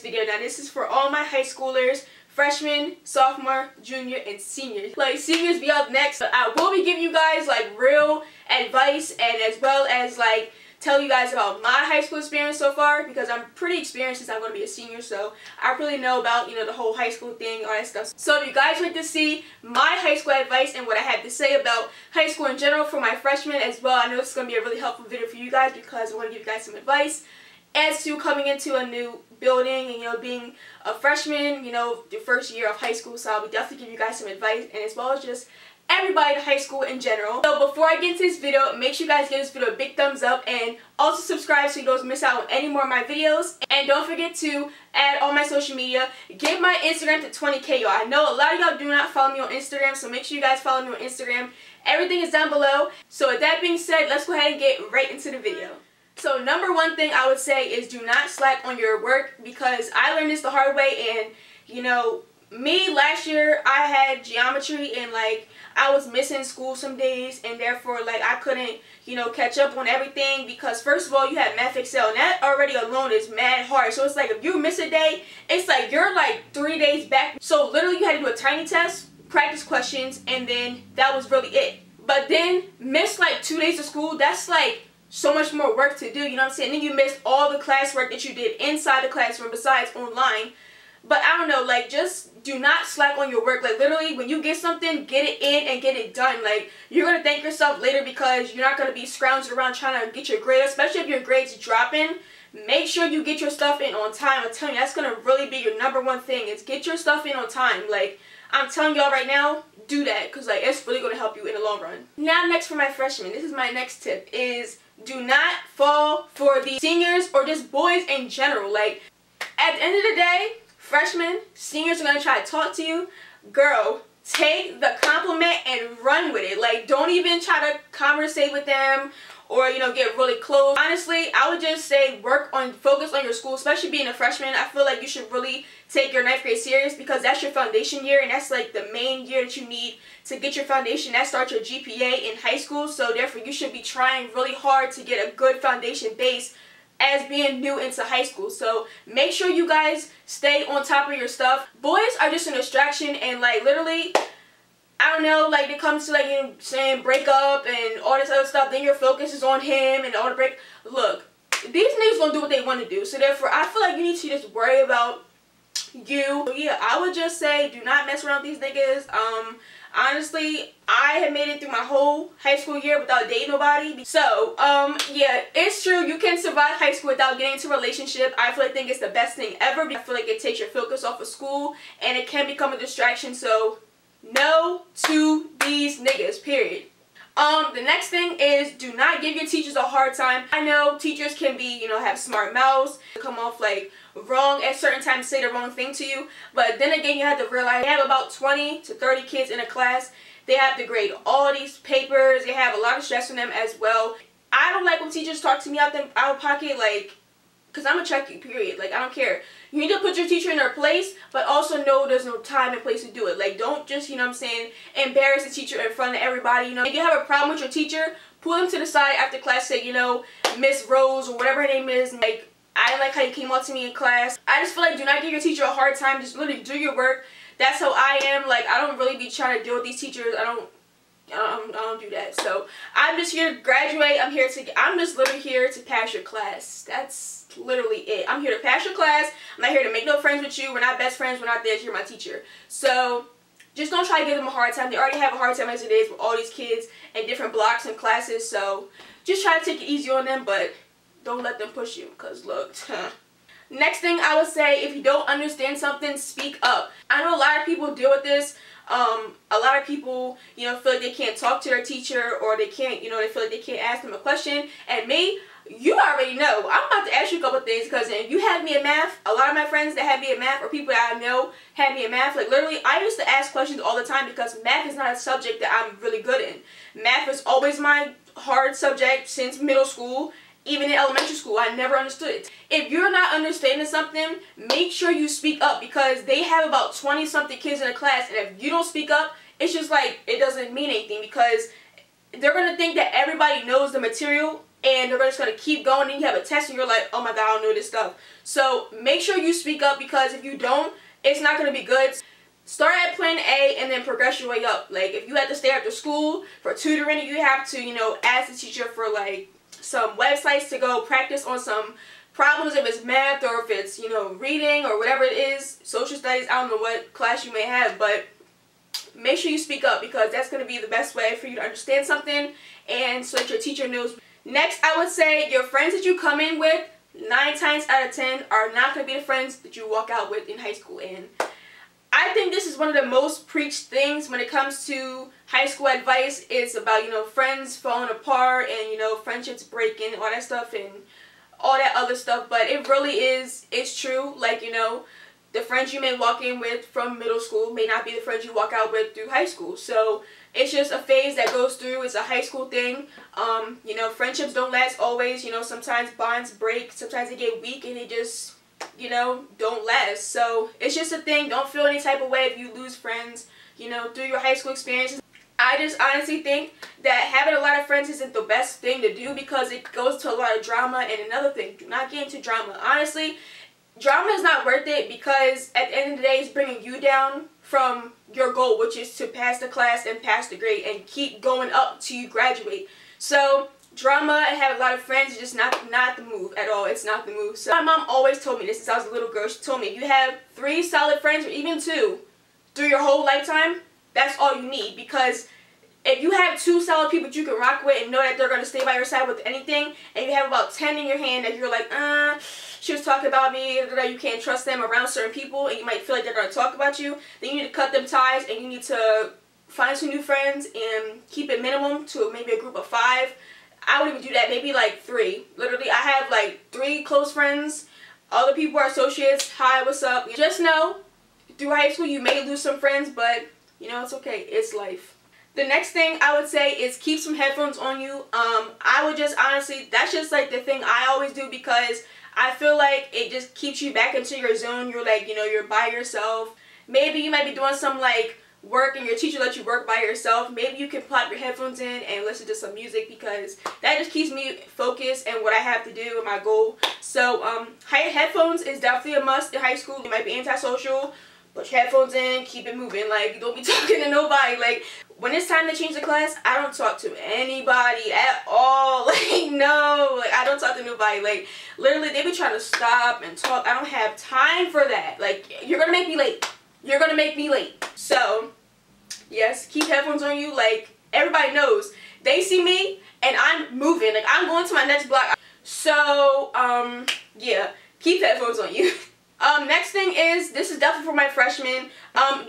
video. Now this is for all my high schoolers, freshmen, sophomore, junior, and seniors. Like, seniors be up next, but I will be giving you guys like real advice, and as well as like tell you guys about my high school experience so far, because I'm pretty experienced since I'm going to be a senior, so I really know about, you know, the whole high school thing, all that stuff. So if you guys like to see my high school advice and what I had to say about high school in general for my freshmen as well, I know it's going to be a really helpful video for you guys, because I want to give you guys some advice as to coming into a new building and, you know, being a freshman, you know, the first year of high school. So I'll be definitely give you guys some advice, and as well as just everybody in high school in general. So before I get into this video, make sure you guys give this video a big thumbs up, and also subscribe so you don't miss out on any more of my videos. And don't forget to add all my social media. Get my Instagram to 20K, y'all. I know a lot of y'all do not follow me on Instagram, so make sure you guys follow me on Instagram. Everything is down below. So with that being said, let's go ahead and get right into the video. So number one thing I would say is do not slack on your work, because I learned this the hard way. And you know, me last year I had geometry, and like I was missing school some days, and therefore like I couldn't, you know, catch up on everything, because first of all you had Math Excel, and that already alone is mad hard. So it's like if you miss a day, it's like you're like 3 days back. So literally you had to do a tiny test, practice questions, and then that was really it. But then miss like 2 days of school, that's like so much more work to do, you know what I'm saying? And then you missed all the classwork that you did inside the classroom besides online. But I don't know, like, just do not slack on your work. Like, literally, when you get something, get it in and get it done. Like, you're going to thank yourself later, because you're not going to be scrounging around trying to get your grade, especially if your grade's dropping. Make sure you get your stuff in on time. I'm telling you, that's going to really be your number one thing, is get your stuff in on time. Like, I'm telling y'all right now, do that, because, like, it's really going to help you in the long run. Now, next for my freshmen, this is my next tip, is do not fall for the seniors or just boys in general. Like, at the end of the day, freshmen, seniors are going to try to talk to you. Girl, take the compliment and run with it. Like, don't even try to conversate with them or, you know, get really close. Honestly, I would just say focus on your school, especially being a freshman. I feel like you should really take your 9th grade serious, because that's your foundation year, and that's like the main year that you need to get your foundation. That starts your GPA in high school, so therefore you should be trying really hard to get a good foundation base as being new into high school. So make sure you guys stay on top of your stuff. Boys are just a distraction, and like literally, I don't know, like it comes to like, you know, saying break up and all this other stuff, then your focus is on him and all the break. Look, these niggas gonna do what they want to do, so therefore I feel like you need to just worry about you. So yeah, I would just say do not mess around with these niggas. Honestly, I have made it through my whole high school year without dating nobody. So, yeah, it's true. You can survive high school without getting into a relationship. I think it's the best thing ever. I feel like it takes your focus off of school, and it can become a distraction. So, no to these niggas, period. The next thing is do not give your teachers a hard time. I know teachers can be, you know, have smart mouths, come off like wrong at certain times, say the wrong thing to you, but then again you have to realize they have about 20 to 30 kids in a class. They have to grade all these papers. They have a lot of stress on them as well. I don't like when teachers talk to me out of pocket, like, because I'm gonna check you, period. Like, I don't care. You need to put your teacher in their place, but also know there's no time and place to do it. Like, don't just, you know what I'm saying, embarrass the teacher in front of everybody. You know, if you have a problem with your teacher, pull them to the side after class, say, you know, Miss Rose or whatever her name is, like, I didn't like how you came up to me in class. I just feel like do not give your teacher a hard time. Just literally do your work. That's how I am. Like, I don't really be trying to deal with these teachers. I don't do that. So I'm just here to graduate. I'm just literally here to pass your class. That's literally it. I'm here to pass your class. I'm not here to make no friends with you. We're not best friends. We're not there. You're my teacher. So just don't try to give them a hard time. They already have a hard time as it is with all these kids and different blocks and classes. So just try to take it easy on them, but don't let them push you, because look. Next thing I would say, if you don't understand something, speak up. I know a lot of people deal with this. A lot of people, you know, feel like they can't talk to their teacher, or they can't, you know, they feel like they can't ask them a question. And me, you already know. I'm about to ask you a couple things, because if you had me in math, a lot of my friends that had me in math, or people that I know had me in math, like literally, I used to ask questions all the time, because math is not a subject that I'm really good in. Math is always my hard subject since middle school. Even in elementary school, I never understood it. If you're not understanding something, make sure you speak up, because they have about 20-something kids in a class, and if you don't speak up, it's just like, it doesn't mean anything, because they're going to think that everybody knows the material and they're just going to keep going, and you have a test and you're like, oh my god, I don't know this stuff. So make sure you speak up, because if you don't, it's not going to be good. Start at plan A and then progress your way up. Like, if you have to stay after school for tutoring, you have to, you know, ask the teacher for like some websites to go practice on some problems, if it's math or if it's, you know, reading or whatever it is, social studies. I don't know what class you may have, but make sure you speak up, because that's going to be the best way for you to understand something and so that your teacher knows. Next, I would say your friends that you come in with, 9 times out of 10 are not going to be the friends that you walk out with in high school. And I think this is one of the most preached things when it comes to high school advice. It's about, you know, friends falling apart and, you know, friendships breaking, all that stuff and all that other stuff. But it really is, it's true. Like, you know, the friends you may walk in with from middle school may not be the friends you walk out with through high school. So it's just a phase that goes through. It's a high school thing. You know, friendships don't last always. You know, sometimes bonds break. Sometimes they get weak and they just, you know, don't last. So it's just a thing. Don't feel any type of way if you lose friends, you know, through your high school experiences. I just honestly think that having a lot of friends isn't the best thing to do, because it goes to a lot of drama. And another thing, do not get into drama. Honestly, drama is not worth it, because at the end of the day, it's bringing you down from your goal, which is to pass the class and pass the grade and keep going up till you graduate. So drama and have a lot of friends is just not the move at all. It's not the move. So my mom always told me this since I was a little girl. She told me, if you have 3 solid friends, or even 2, through your whole lifetime, that's all you need. Because if you have 2 solid people that you can rock with and know that they're going to stay by your side with anything, and you have about 10 in your hand that you're like, she was talking about me, you can't trust them around certain people, and you might feel like they're going to talk about you, then you need to cut them ties, and you need to find some new friends and keep it minimum to maybe a group of 5. I would even do that, maybe like 3. Literally, I have like 3 close friends. Other people are associates. Hi, what's up? Just know, through high school, you may lose some friends, but, you know, it's okay. It's life. The next thing I would say is keep some headphones on you. I would just honestly, that's just like the thing I always do, because I feel like it just keeps you back into your zone. You're like, you know, you're by yourself. Maybe you might be doing some like work and your teacher lets you work by yourself. Maybe you can pop your headphones in and listen to some music, because that just keeps me focused and what I have to do and my goal. So headphones is definitely a must in high school. You might be antisocial. Put your headphones in, keep it moving. Like, don't be talking to nobody. Like, when it's time to change the class, I don't talk to anybody at all. Like, no. Like, I don't talk to nobody. Like, literally, they be trying to stop and talk. I don't have time for that. Like, you're gonna make me late. You're gonna make me late. So, yes, keep headphones on you. Like, everybody knows. They see me, and I'm moving. Like, I'm going to my next block. So, yeah, keep headphones on you. Next thing is, this is definitely for my freshmen,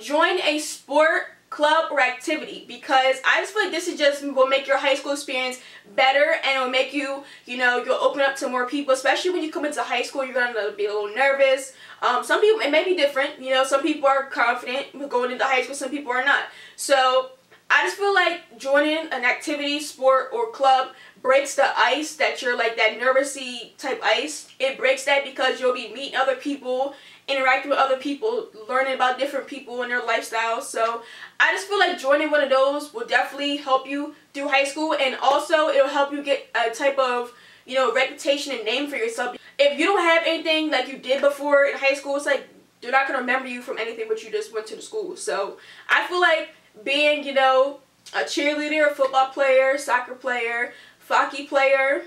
join a sport, club, or activity, because I just feel like this is just will make your high school experience better, and it will make you, you know, you'll open up to more people, especially when you come into high school. You're going to be a little nervous. Some people, it may be different, you know, some people are confident going into high school, some people are not. So I just feel like joining an activity, sport, or club breaks the ice that you're like that nervousy type ice. It breaks that, because you'll be meeting other people, interacting with other people, learning about different people and their lifestyles. So I just feel like joining one of those will definitely help you through high school, and also it'll help you get a type of, you know, reputation and name for yourself. If you don't have anything like you did before in high school, it's like they're not going to remember you from anything but you just went to the school. So I feel like being, you know, a cheerleader, a football player, soccer player, hockey player,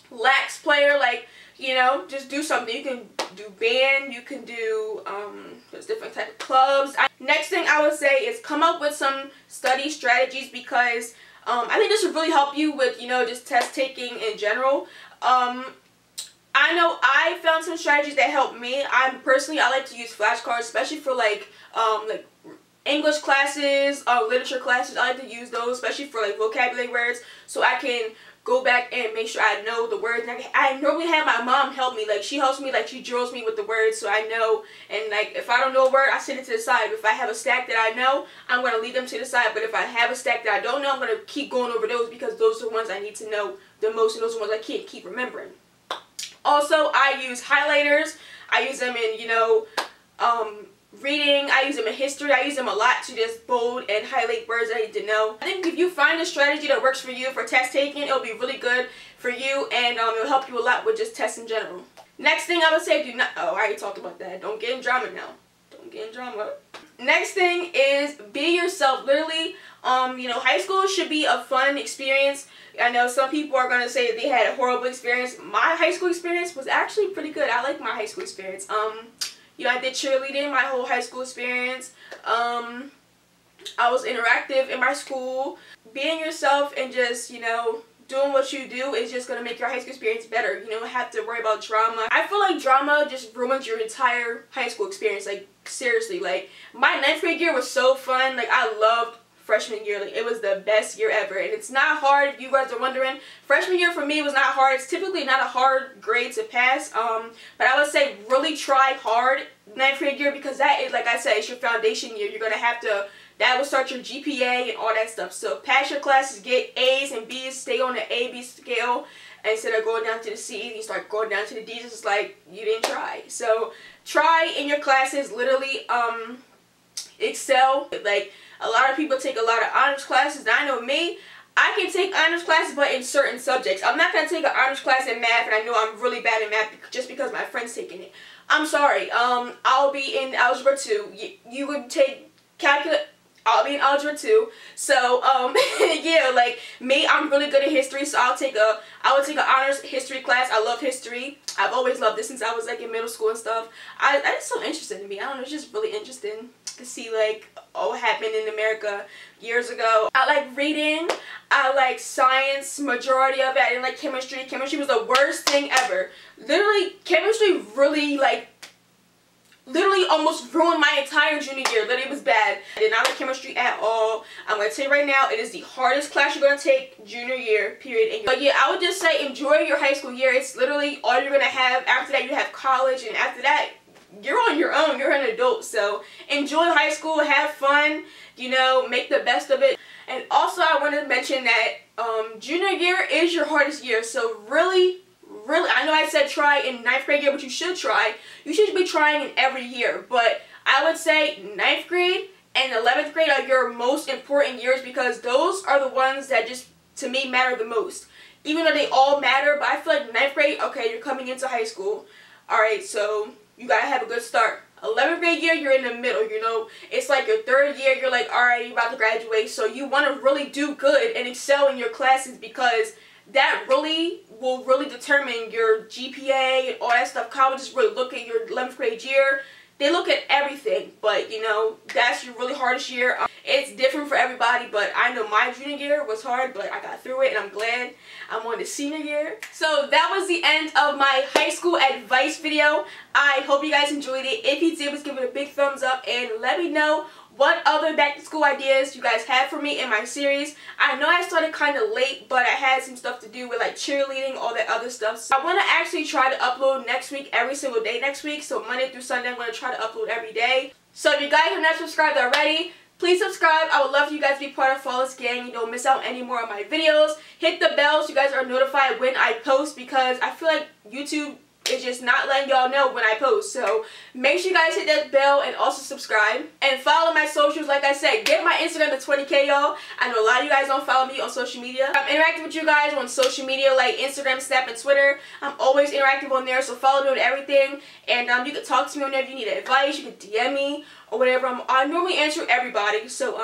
lax player, like, you know, just do something. You can do band, you can do, there's different type of clubs. Next thing I would say is come up with some study strategies, because I think this would really help you with, you know, just test taking in general. I know I found some strategies that help me. I like to use flashcards, especially for like English classes, literature classes. I like to use those, especially for like vocabulary words, so I can go back and make sure I know the words. And I normally have my mom help me. Like, she helps me, like, she drills me with the words, so I know. And like, if I don't know a word, I set it to the side. If I have a stack that I know, I'm going to leave them to the side. But if I have a stack that I don't know, I'm going to keep going over those, because those are the ones I need to know the most, and those are the ones I can't keep remembering. Also, I use highlighters. I use them in, you know, reading, I use them in history, I use them a lot to just bold and highlight words that I need to know. I think if you find a strategy that works for you for test taking, it'll be really good for you, and it'll help you a lot with just tests in general. Next thing I would say, do not, oh, I already talked about that. Don't get in drama now. Don't get in drama. Next thing is be yourself. Literally, you know, high school should be a fun experience. I know some people are going to say they had a horrible experience. My high school experience was actually pretty good. I like my high school experience. You know, I did cheerleading my whole high school experience. I was interactive in my school. Being yourself and just, you know, doing what you do is just going to make your high school experience better. You don't have to worry about drama. I feel like drama just ruins your entire high school experience. Like, seriously. Like, my 9th grade year was so fun. Like, I loved freshman year. Like, it was the best year ever. And it's not hard, if you guys are wondering. Freshman year for me was not hard. It's typically not a hard grade to pass. But I would say really try hard 9th grade year, because that is, like I said, it's your foundation year. You're going to have to, that will start your GPA and all that stuff. So pass your classes, get A's and B's, stay on the A, B scale. Instead of going down to the C's, you start going down to the D's. It's like you didn't try. So try in your classes, literally excel. Like, a lot of people take a lot of honors classes. Now, I know me, I can take honors classes, but in certain subjects. I'm not going to take an honors class in math, and I know I'm really bad in math just because my friend's taking it. I'm sorry. I'll be in Algebra 2. You would take calculus. I'll be in Algebra 2. So, yeah, like, me, I'm really good at history, so I would take an honors history class. I love history. I've always loved this since I was, like, in middle school and stuff. It's so interesting to me. I don't know, it's just really interesting to see, like, what happened in America years ago. I like reading. I like science, majority of it. I didn't like chemistry. Chemistry was the worst thing ever. Literally, chemistry really, like, literally almost ruined my entire junior year. Literally, it was bad. I did not like chemistry at all. I'm going to tell you right now, it is the hardest class you're going to take junior year, period. But yeah, I would just say enjoy your high school year. It's literally all you're going to have. After that, you have college, and after that, you're on your own. You're an adult. So enjoy high school, have fun, you know, make the best of it. And also, I want to mention that junior year is your hardest year. So really, I know I said try in 9th grade year, but you should try. You should be trying in every year. But I would say 9th grade and 11th grade are your most important years, because those are the ones that just, to me, matter the most. Even though they all matter, but I feel like 9th grade, okay, you're coming into high school. Alright, so you gotta have a good start. 11th grade year, you're in the middle, you know. It's like your 3rd year, you're like, alright, you're about to graduate. So you want to really do good and excel in your classes, because that really will really determine your GPA and all that stuff. Colleges really look at your 11th grade year. They look at everything, but you know, that's your really hardest year. It's different for everybody, but I know my junior year was hard, but I got through it, and I'm glad I'm on the senior year. So that was the end of my high school advice video. I hope you guys enjoyed it. If you did, please give it a big thumbs up and let me know what other back to school ideas you guys have for me in my series. I know I started kind of late, but I had some stuff to do with like cheerleading, all that other stuff. So I want to actually try to upload next week, every single day next week. So Monday through Sunday, I'm going to try to upload every day. So if you guys have not subscribed already, please subscribe. I would love for you guys to be part of Flawless Gang. You don't miss out any more of my videos. Hit the bell so you guys are notified when I post, because I feel like YouTube is just not letting y'all know when I post. So make sure you guys hit that bell and also subscribe. And follow my socials, like I said. Get my Instagram to 20K, y'all. I know a lot of you guys don't follow me on social media. I'm interacting with you guys on social media like Instagram, Snap, and Twitter. I'm always interactive on there, so follow me on everything. And you can talk to me on there if you need advice. You can DM me or whatever. I normally answer everybody. So,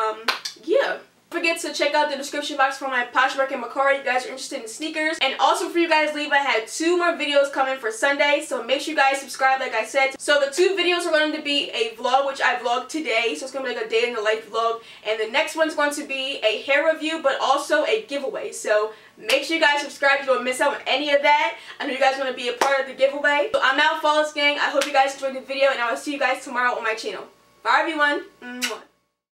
yeah. Don't forget to check out the description box for my Poshmark and Mercari if you guys are interested in sneakers. And also for you guys leave, I had 2 more videos coming for Sunday, so make sure you guys subscribe like I said. So the 2 videos are going to be a vlog, which I vlogged today, so it's going to be like a day in the life vlog. And the next one's going to be a hair review, but also a giveaway. So make sure you guys subscribe so you don't miss out on any of that. I know you guys want to be a part of the giveaway. So I'm out, Flawless Gang. I hope you guys enjoyed the video, and I will see you guys tomorrow on my channel. Bye everyone. Mwah.